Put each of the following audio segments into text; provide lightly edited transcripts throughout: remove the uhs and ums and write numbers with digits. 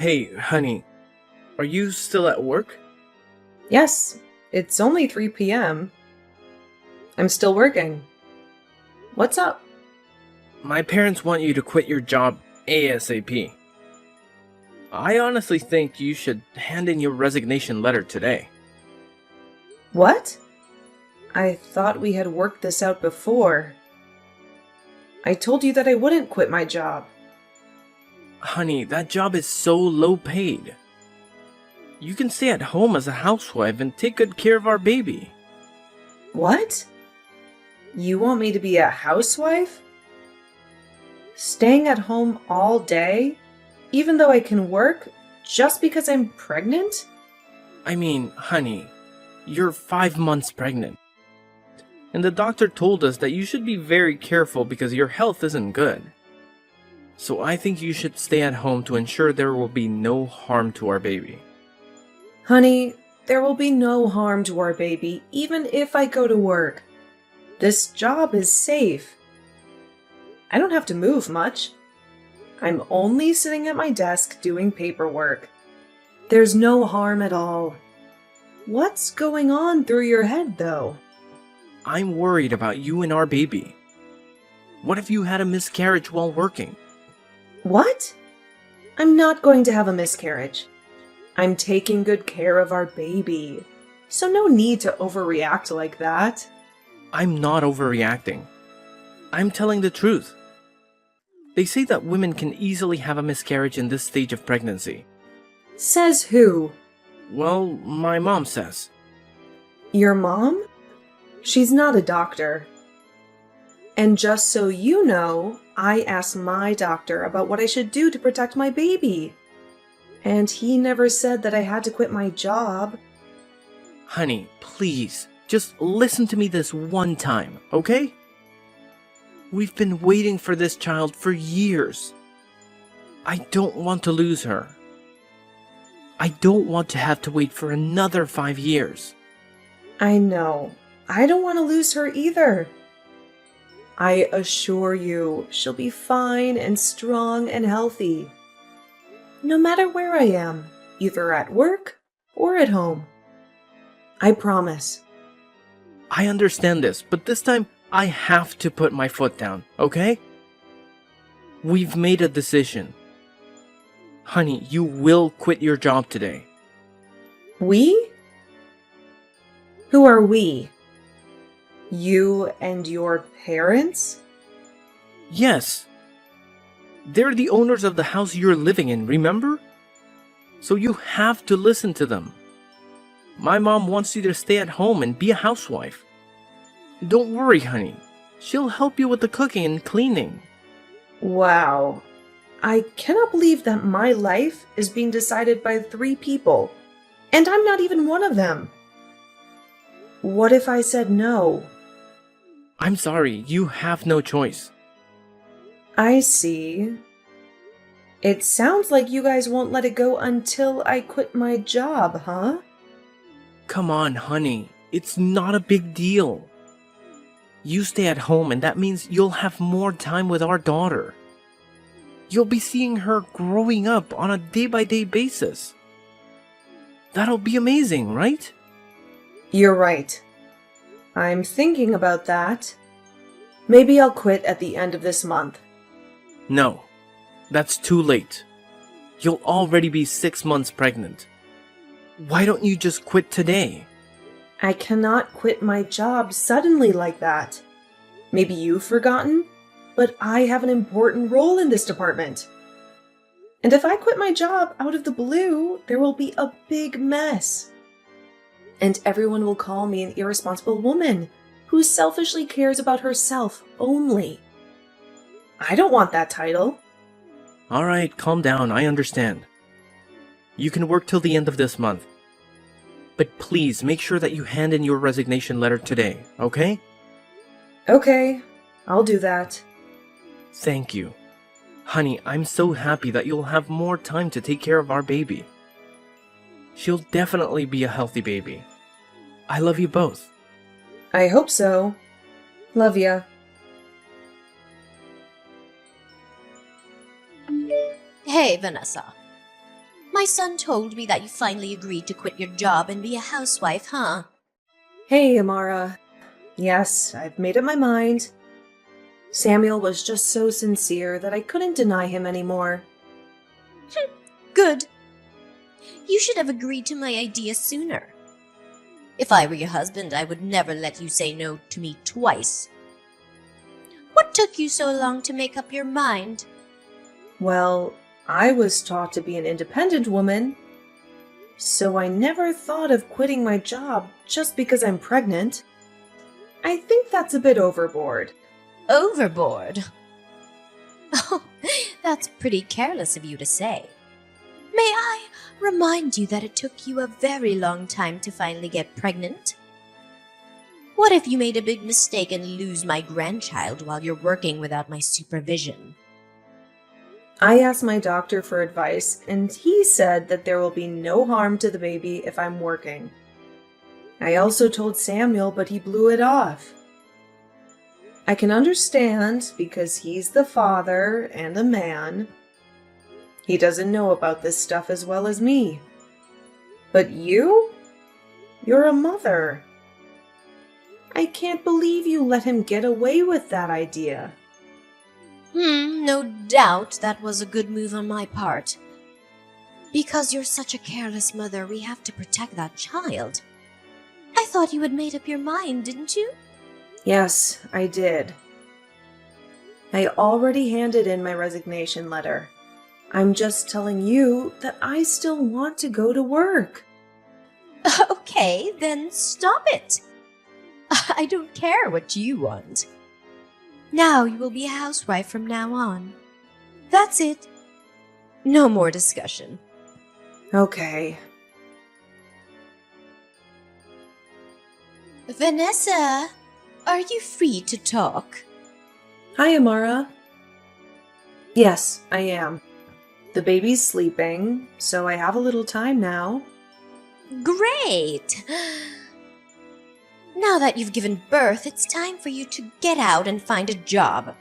Hey, honey, are you still at work? Yes, it's only 3 p.m. I'm still working. What's up? My parents want you to quit your job ASAP. I honestly think you should hand in your resignation letter today. What? I thought we had worked this out before. I told you that I wouldn't quit my job. Honey, that job is so low paid. You can stay at home as a housewife and take good care of our baby. What? You want me to be a housewife? Staying at home all day, even though I can work, just because I'm pregnant? I mean, honey, you're 5 months pregnant. And the doctor told us that you should be very careful because your health isn't good. So I think you should stay at home to ensure there will be no harm to our baby. Honey, there will be no harm to our baby, even if I go to work. This job is safe. I don't have to move much. I'm only sitting at my desk doing paperwork. There's no harm at all. What's going on through your head, though? I'm worried about you and our baby. What if you had a miscarriage while working? What? I'm not going to have a miscarriage. I'm taking good care of our baby, so no need to overreact like that. I'm not overreacting. I'm telling the truth. They say that women can easily have a miscarriage in this stage of pregnancy. Says who? Well, my mom says. Your mom? She's not a doctor. And just so you know, I asked my doctor about what I should do to protect my baby. And he never said that I had to quit my job. Honey, please, just listen to me this one time, okay? We've been waiting for this child for years. I don't want to lose her. I don't want to have to wait for another 5 years. I know. I don't want to lose her either. I assure you, she'll be fine and strong and healthy. No matter where I am, either at work or at home. I promise. I understand this, but this time I have to put my foot down, okay? We've made a decision. Honey, you will quit your job today. We? Who are we? You and your parents? Yes. They're the owners of the house you're living in, remember? So you have to listen to them. My mom wants you to stay at home and be a housewife. Don't worry, honey. She'll help you with the cooking and cleaning. Wow. I cannot believe that my life is being decided by 3 people, and I'm not even one of them. What if I said no? I'm sorry, you have no choice. I see. It sounds like you guys won't let it go until I quit my job, huh? Come on, honey. It's not a big deal. You stay at home and that means you'll have more time with our daughter. You'll be seeing her growing up on a day-by-day basis. That'll be amazing, right? You're right. I'm thinking about that. Maybe I'll quit at the end of this month. No, that's too late. You'll already be 6 months pregnant. Why don't you just quit today? I cannot quit my job suddenly like that. Maybe you've forgotten, but I have an important role in this department. And if I quit my job out of the blue, there will be a big mess. And everyone will call me an irresponsible woman who selfishly cares about herself only. I don't want that title. Alright, calm down, I understand. You can work till the end of this month. But please make sure that you hand in your resignation letter today, okay? Okay, I'll do that. Thank you. Honey, I'm so happy that you'll have more time to take care of our baby. She'll definitely be a healthy baby. I love you both. I hope so. Love ya. Hey, Vanessa. My son told me that you finally agreed to quit your job and be a housewife, huh? Hey, Amara. Yes, I've made up my mind. Samuel was just so sincere that I couldn't deny him anymore. Good. You should have agreed to my idea sooner. If I were your husband, I would never let you say no to me twice. What took you so long to make up your mind? Well, I was taught to be an independent woman, so I never thought of quitting my job just because I'm pregnant. I think that's a bit overboard. Overboard? Oh, that's pretty careless of you to say. May I remind you that it took you a very long time to finally get pregnant? What if you made a big mistake and lose my grandchild while you're working without my supervision? I asked my doctor for advice, and he said that there will be no harm to the baby if I'm working. I also told Samuel, but he blew it off. I can understand because he's the father and a man. He doesn't know about this stuff as well as me. But you? You're a mother. I can't believe you let him get away with that idea. No doubt that was a good move on my part. Because you're such a careless mother, we have to protect that child. I thought you had made up your mind, didn't you? Yes, I did. I already handed in my resignation letter. I'm just telling you that I still want to go to work. Okay, then stop it. I don't care what you want. Now you will be a housewife from now on. That's it. No more discussion. Okay. Vanessa, are you free to talk? Hi, Amara. Yes, I am. The baby's sleeping, so I have a little time now. Great! Now that you've given birth, it's time for you to get out and find a job.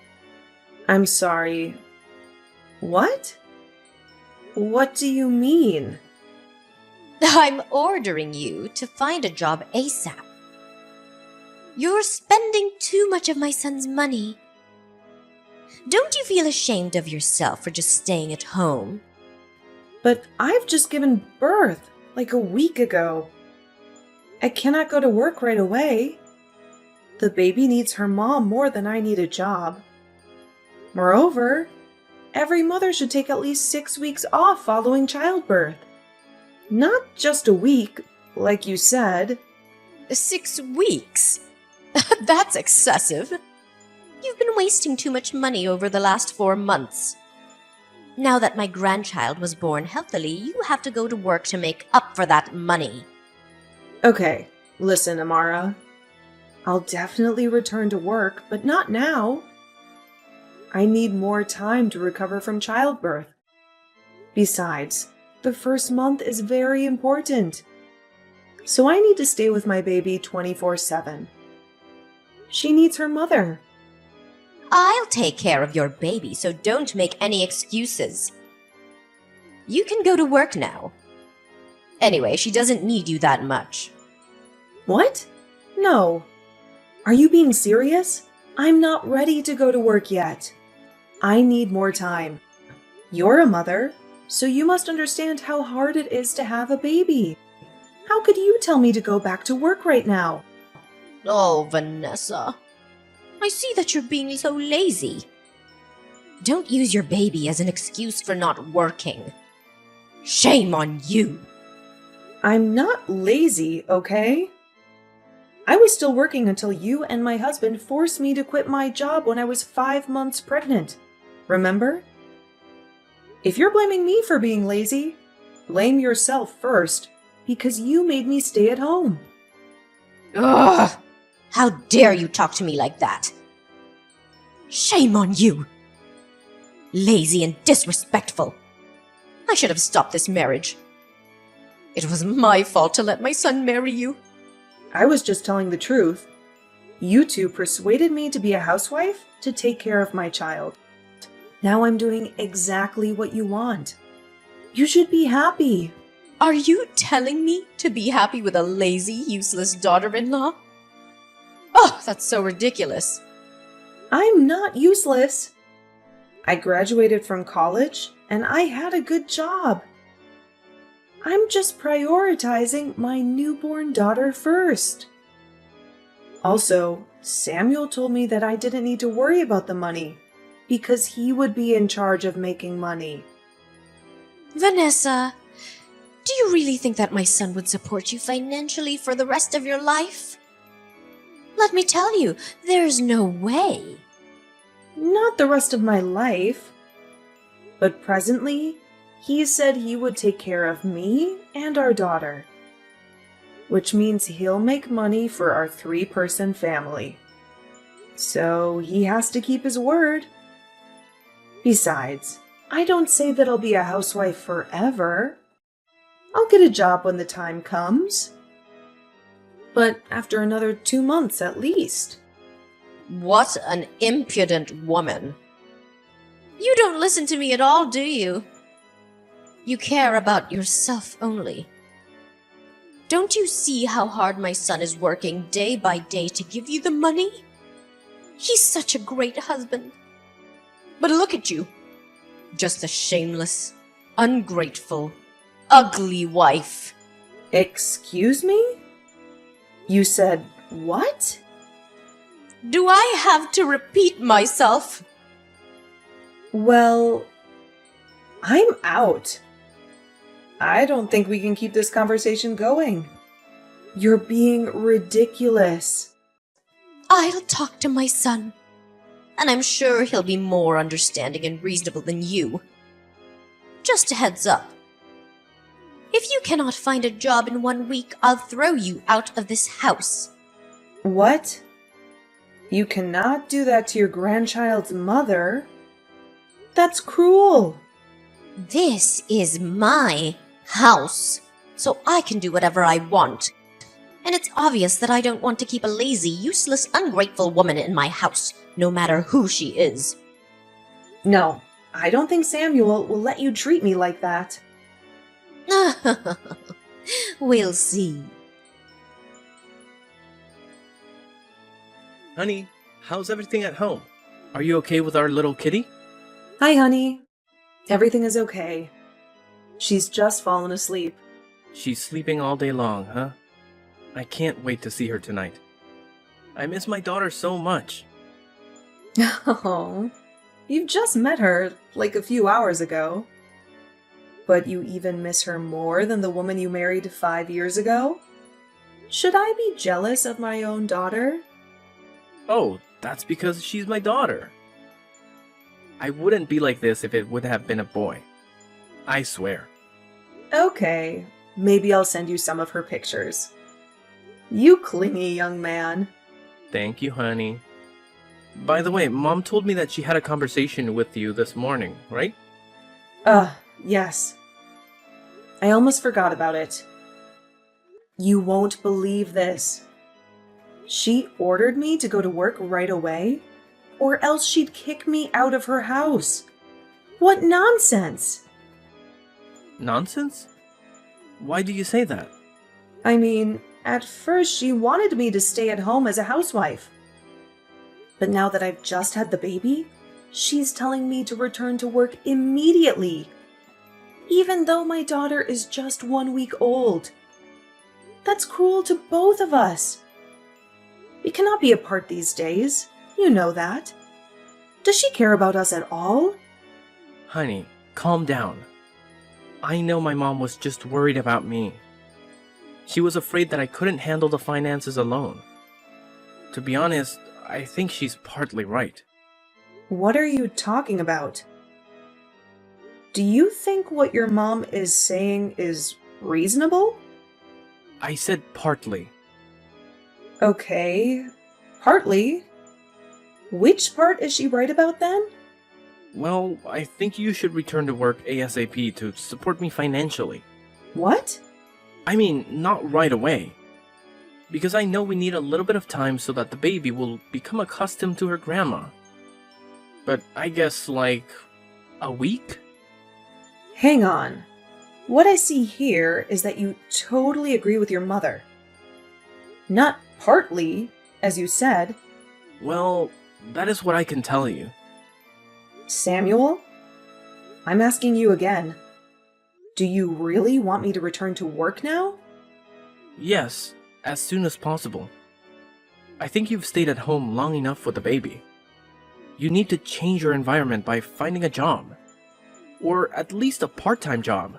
I'm sorry. What? What do you mean? I'm ordering you to find a job ASAP. You're spending too much of my son's money. Don't you feel ashamed of yourself for just staying at home? But I've just given birth, like a week ago. I cannot go to work right away. The baby needs her mom more than I need a job. Moreover, every mother should take at least 6 weeks off following childbirth. Not just a week, like you said. 6 weeks? That's excessive. You've been wasting too much money over the last 4 months. Now that my grandchild was born healthily, you have to go to work to make up for that money. Okay, listen, Amara. I'll definitely return to work, but not now. I need more time to recover from childbirth. Besides, the first month is very important. So I need to stay with my baby 24/7. She needs her mother. I'll take care of your baby, so don't make any excuses. You can go to work now. Anyway, she doesn't need you that much. What? No. Are you being serious? I'm not ready to go to work yet. I need more time. You're a mother, so you must understand how hard it is to have a baby. How could you tell me to go back to work right now? Oh, Vanessa. I see that you're being so lazy. Don't use your baby as an excuse for not working. Shame on you. I'm not lazy, okay? I was still working until you and my husband forced me to quit my job when I was 5 months pregnant. Remember? If you're blaming me for being lazy, blame yourself first, because you made me stay at home. Ugh! How dare you talk to me like that? Shame on you! Lazy and disrespectful. I should have stopped this marriage. It was my fault to let my son marry you. I was just telling the truth. You two persuaded me to be a housewife to take care of my child. Now I'm doing exactly what you want. You should be happy. Are you telling me to be happy with a lazy, useless daughter-in-law? Oh, that's so ridiculous. I'm not useless. I graduated from college and I had a good job. I'm just prioritizing my newborn daughter first. Also, Samuel told me that I didn't need to worry about the money because he would be in charge of making money. Vanessa, do you really think that my son would support you financially for the rest of your life? Let me tell you, there's no way. Not the rest of my life. But presently, he said he would take care of me and our daughter. Which means he'll make money for our 3-person family. So he has to keep his word. Besides, I don't say that I'll be a housewife forever. I'll get a job when the time comes. But after another 2 months at least. What an impudent woman. You don't listen to me at all, do you? You care about yourself only. Don't you see how hard my son is working day by day to give you the money? He's such a great husband. But look at you. Just a shameless, ungrateful, ugly wife. Excuse me? You said what? Do I have to repeat myself? Well, I'm out. I don't think we can keep this conversation going. You're being ridiculous. I'll talk to my son, and I'm sure he'll be more understanding and reasonable than you. Just a heads up. If you cannot find a job in 1 week, I'll throw you out of this house. What? You cannot do that to your grandchild's mother. That's cruel. This is my house, so I can do whatever I want. And it's obvious that I don't want to keep a lazy, useless, ungrateful woman in my house, no matter who she is. No, I don't think Samuel will let you treat me like that. We'll see. Honey, how's everything at home? Are you okay with our little kitty? Hi, honey. Everything is okay. She's just fallen asleep. She's sleeping all day long, huh? I can't wait to see her tonight. I miss my daughter so much. Oh, you've just met her like a few hours ago. But you even miss her more than the woman you married 5 years ago? Should I be jealous of my own daughter? Oh, that's because she's my daughter. I wouldn't be like this if it would have been a boy. I swear. Okay, maybe I'll send you some of her pictures. You clingy young man. Thank you, honey. By the way, Mom told me that she had a conversation with you this morning, right? Yes. I almost forgot about it. You won't believe this. She ordered me to go to work right away, or else she'd kick me out of her house. What nonsense! Nonsense? Why do you say that? I mean, at first she wanted me to stay at home as a housewife. But now that I've just had the baby, she's telling me to return to work immediately, even though my daughter is just 1 week old. That's cruel to both of us. We cannot be apart these days. You know that. Does she care about us at all? Honey, calm down. I know my mom was just worried about me. She was afraid that I couldn't handle the finances alone. To be honest, I think she's partly right. What are you talking about? Do you think what your mom is saying is reasonable? I said partly. Okay, partly. Which part is she right about then? Well, I think you should return to work ASAP to support me financially. What? I mean, not right away. Because I know we need a little bit of time so that the baby will become accustomed to her grandma. But I guess like a week? Hang on. What I see here is that you totally agree with your mother. Not partly, as you said. Well, that is what I can tell you. Samuel, I'm asking you again. Do you really want me to return to work now? Yes, as soon as possible. I think you've stayed at home long enough with the baby. You need to change your environment by finding a job. Or at least a part-time job.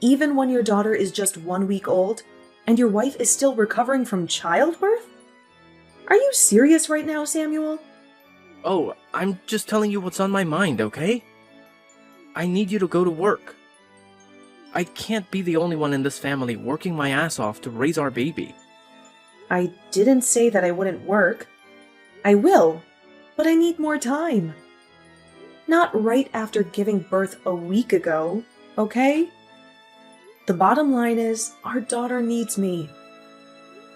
Even when your daughter is just 1 week old and your wife is still recovering from childbirth? Are you serious right now, Samuel? Oh, I'm just telling you what's on my mind, okay? I need you to go to work. I can't be the only one in this family working my ass off to raise our baby. I didn't say that I wouldn't work. I will, but I need more time. Not right after giving birth a week ago, okay? The bottom line is, our daughter needs me.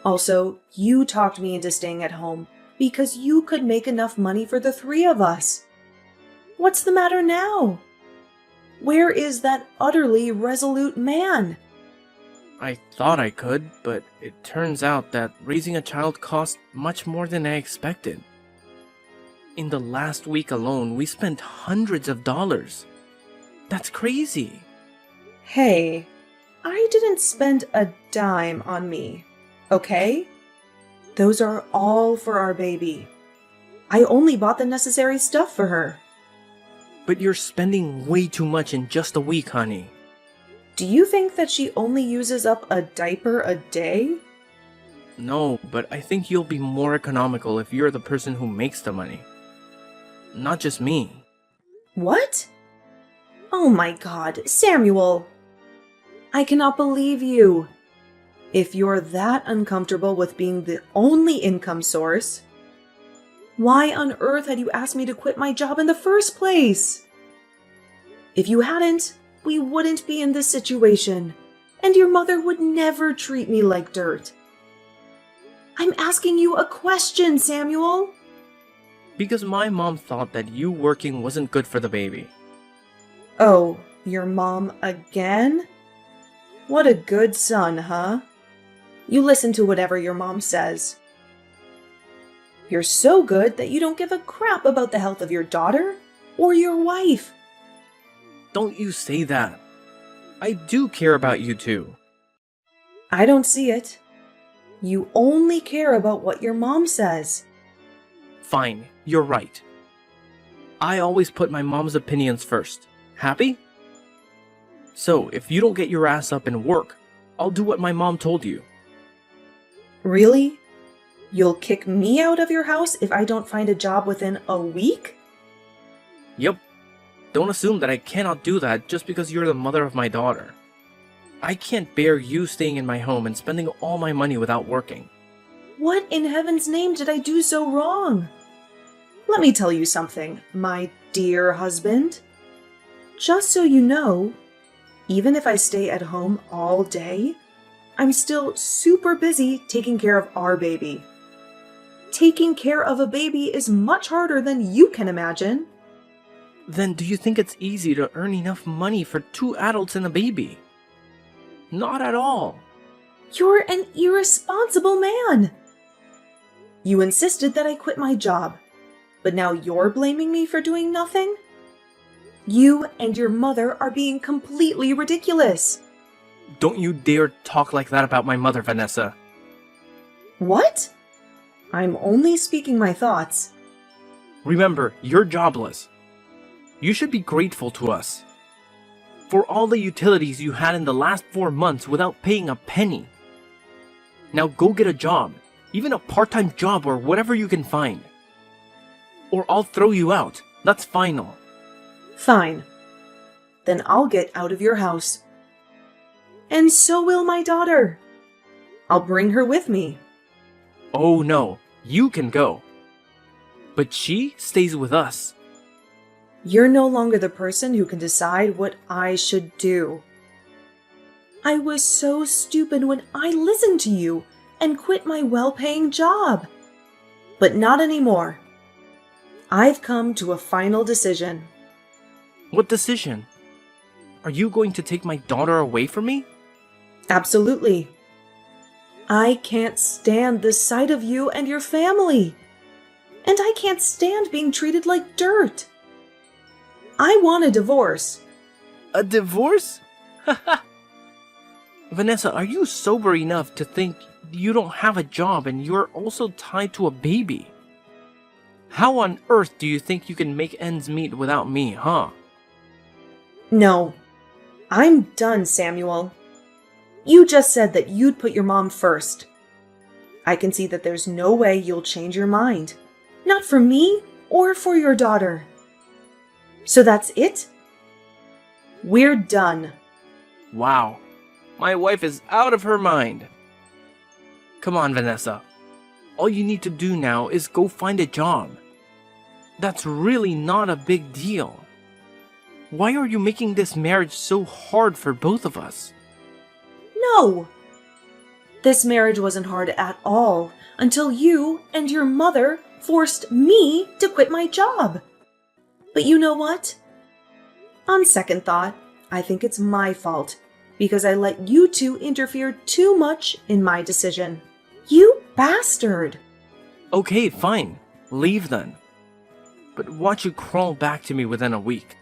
Also, you talked me into staying at home because you could make enough money for the 3 of us. What's the matter now? Where is that utterly resolute man? I thought I could, but it turns out that raising a child costs much more than I expected. In the last week alone, we spent hundreds of dollars. That's crazy. Hey, I didn't spend a dime on me, okay? Those are all for our baby. I only bought the necessary stuff for her. But you're spending way too much in just a week, honey. Do you think that she only uses up a diaper a day? No, but I think you'll be more economical if you're the person who makes the money. Not just me. What? Oh my God, Samuel! I cannot believe you. If you're that uncomfortable with being the only income source, why on earth had you asked me to quit my job in the first place? If you hadn't, we wouldn't be in this situation, and your mother would never treat me like dirt. I'm asking you a question, Samuel. Because my mom thought that you working wasn't good for the baby. Oh, your mom again? What a good son, huh? You listen to whatever your mom says. You're so good that you don't give a crap about the health of your daughter or your wife. Don't you say that. I do care about you too. I don't see it. You only care about what your mom says. Fine, you're right. I always put my mom's opinions first. Happy? So, if you don't get your ass up and work, I'll do what my mom told you. Really? You'll kick me out of your house if I don't find a job within a week? Yep. Don't assume that I cannot do that just because you're the mother of my daughter. I can't bear you staying in my home and spending all my money without working. What in heaven's name did I do so wrong? Let me tell you something, my dear husband. Just so you know, even if I stay at home all day, I'm still super busy taking care of our baby. Taking care of a baby is much harder than you can imagine. Then do you think it's easy to earn enough money for 2 adults and a baby? Not at all. You're an irresponsible man. You insisted that I quit my job, but now you're blaming me for doing nothing? You and your mother are being completely ridiculous. Don't you dare talk like that about my mother, Vanessa. What? I'm only speaking my thoughts. Remember, you're jobless. You should be grateful to us for all the utilities you had in the last 4 months without paying a penny. Now go get a job, even a part-time job or whatever you can find. Or I'll throw you out. That's final. Fine. Then I'll get out of your house. And so will my daughter. I'll bring her with me. Oh no, you can go. But she stays with us. You're no longer the person who can decide what I should do. I was so stupid when I listened to you and quit my well-paying job. But not anymore. I've come to a final decision. What decision? Are you going to take my daughter away from me? Absolutely. I can't stand the sight of you and your family. And I can't stand being treated like dirt. I want a divorce. A divorce? Vanessa, are you sober enough to think you don't have a job and you're also tied to a baby? How on earth do you think you can make ends meet without me, huh? No. I'm done, Samuel. You just said that you'd put your mom first. I can see that there's no way you'll change your mind. Not for me or for your daughter. So that's it? We're done. Wow. My wife is out of her mind. Come on, Vanessa. All you need to do now is go find a job. That's really not a big deal. Why are you making this marriage so hard for both of us? No! This marriage wasn't hard at all until you and your mother forced me to quit my job. But you know what? On second thought, I think it's my fault because I let you two interfere too much in my decision. You bastard! Okay, fine. Leave then. But watch you crawl back to me within a week.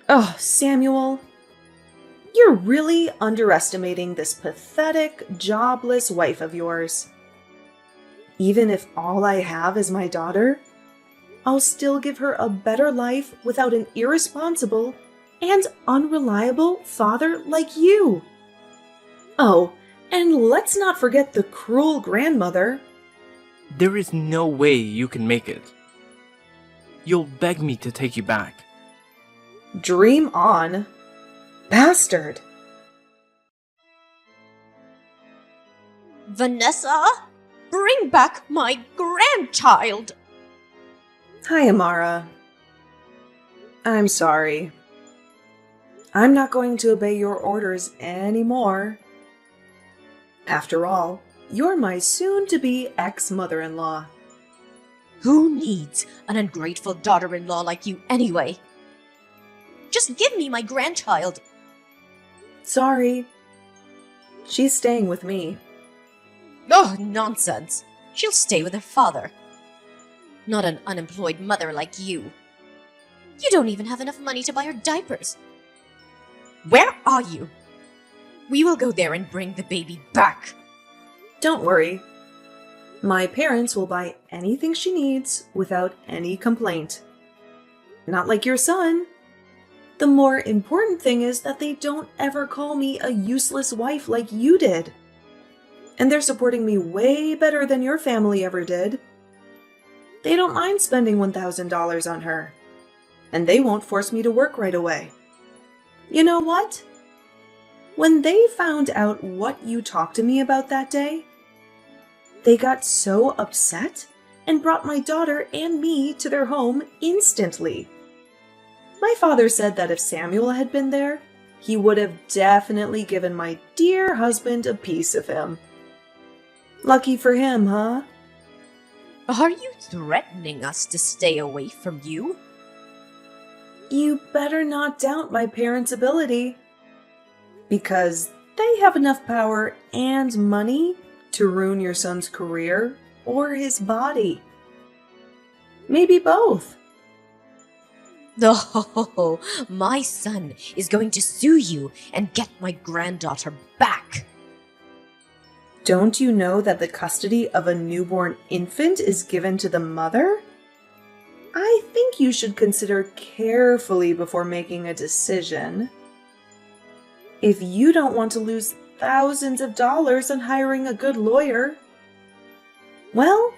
Oh, Samuel. You're really underestimating this pathetic, jobless wife of yours. Even if all I have is my daughter, I'll still give her a better life without an irresponsible and unreliable father like you. Oh, and let's not forget the cruel grandmother. There is no way you can make it. You'll beg me to take you back. Dream on. Bastard. Vanessa, bring back my grandchild! Hi, Amara. I'm sorry. I'm not going to obey your orders anymore. After all, you're my soon-to-be ex-mother-in-law. Who needs an ungrateful daughter-in-law like you anyway? Just give me my grandchild. Sorry. She's staying with me. Oh, nonsense. She'll stay with her father. Not an unemployed mother like you. You don't even have enough money to buy her diapers. Where are you? We will go there and bring the baby back. Don't worry. My parents will buy anything she needs without any complaint. Not like your son. The more important thing is that they don't ever call me a useless wife like you did. And they're supporting me way better than your family ever did. They don't mind spending $1,000 on her. And they won't force me to work right away. You know what? When they found out what you talked to me about that day, they got so upset and brought my daughter and me to their home instantly. My father said that if Samuel had been there, he would have definitely given my dear husband a piece of him. Lucky for him, huh? Are you threatening us to stay away from you? You better not doubt my parents' ability. Because they have enough power and money to ruin your son's career or his body. Maybe both. Oh, my son is going to sue you and get my granddaughter back. Don't you know that the custody of a newborn infant is given to the mother? I think you should consider carefully before making a decision. If you don't want to lose thousands of dollars on hiring a good lawyer, well,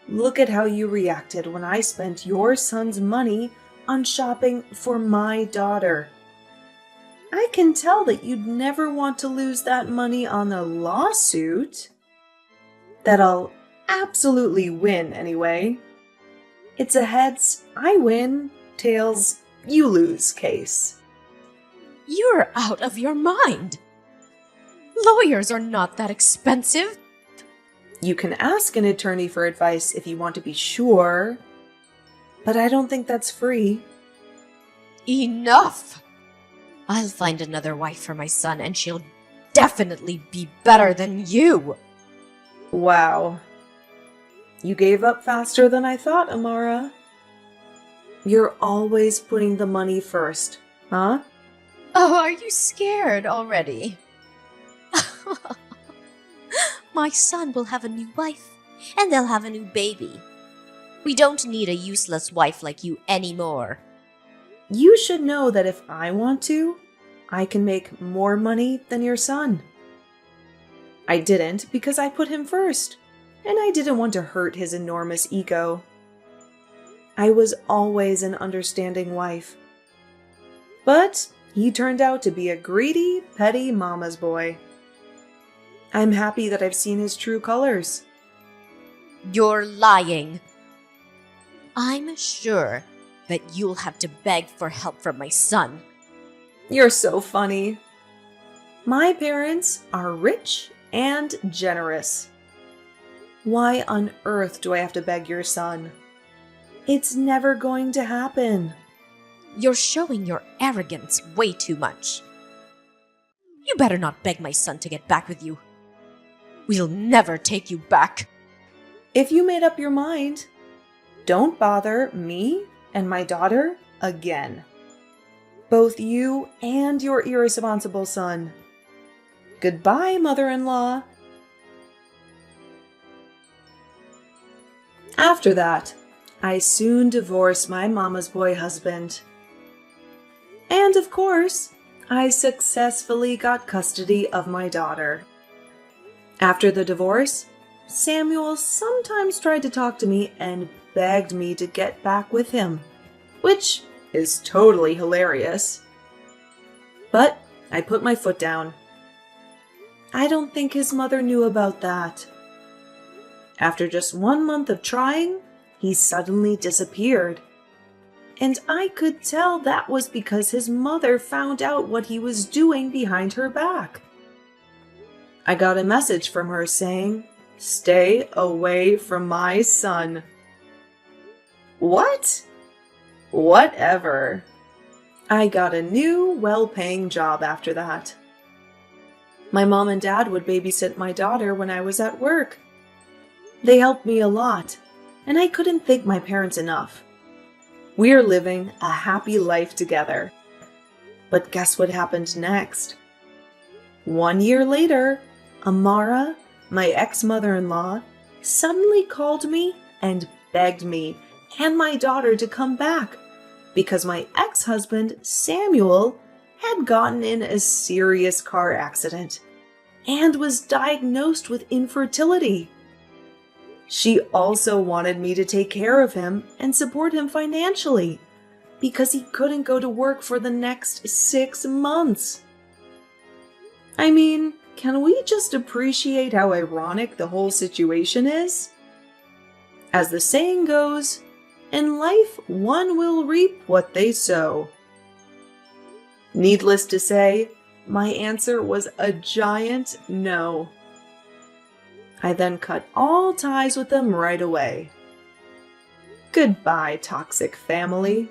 look at how you reacted when I spent your son's money on shopping for my daughter. I can tell that you'd never want to lose that money on a lawsuit. That I'll absolutely win anyway. It's a heads, I win, tails, you lose case. You're out of your mind. Lawyers are not that expensive. You can ask an attorney for advice if you want to be sure, but I don't think that's free. Enough! I'll find another wife for my son, and she'll definitely be better than you. Wow. You gave up faster than I thought, Amara. You're always putting the money first, huh? Oh, are you scared already? My son will have a new wife, and they'll have a new baby. We don't need a useless wife like you anymore. You should know that if I want to, I can make more money than your son. I didn't because I put him first, and I didn't want to hurt his enormous ego. I was always an understanding wife. But he turned out to be a greedy, petty mama's boy. I'm happy that I've seen his true colors. You're lying. I'm sure that you'll have to beg for help from my son. You're so funny. My parents are rich and generous. Why on earth do I have to beg your son? It's never going to happen. You're showing your arrogance way too much. You better not beg my son to get back with you. We'll never take you back. If you made up your mind, don't bother me and my daughter again. Both you and your irresponsible son. Goodbye, mother-in-law. After that, I soon divorced my mama's boy husband. And of course, I successfully got custody of my daughter. After the divorce, Samuel sometimes tried to talk to me and begged me to get back with him, which is totally hilarious. But I put my foot down. I don't think his mother knew about that. After just 1 month of trying, he suddenly disappeared. And I could tell that was because his mother found out what he was doing behind her back. I got a message from her saying, "Stay away from my son." What? Whatever. I got a new, well-paying job after that. My mom and dad would babysit my daughter when I was at work. They helped me a lot, and I couldn't thank my parents enough. We're living a happy life together. But guess what happened next? 1 year later, Amara, my ex-mother-in-law, suddenly called me and begged me and my daughter to come back because my ex-husband, Samuel, had gotten in a serious car accident and was diagnosed with infertility. She also wanted me to take care of him and support him financially because he couldn't go to work for the next 6 months. I mean, can we just appreciate how ironic the whole situation is? As the saying goes, in life one will reap what they sow. Needless to say, my answer was a giant no. I then cut all ties with them right away. Goodbye, toxic family.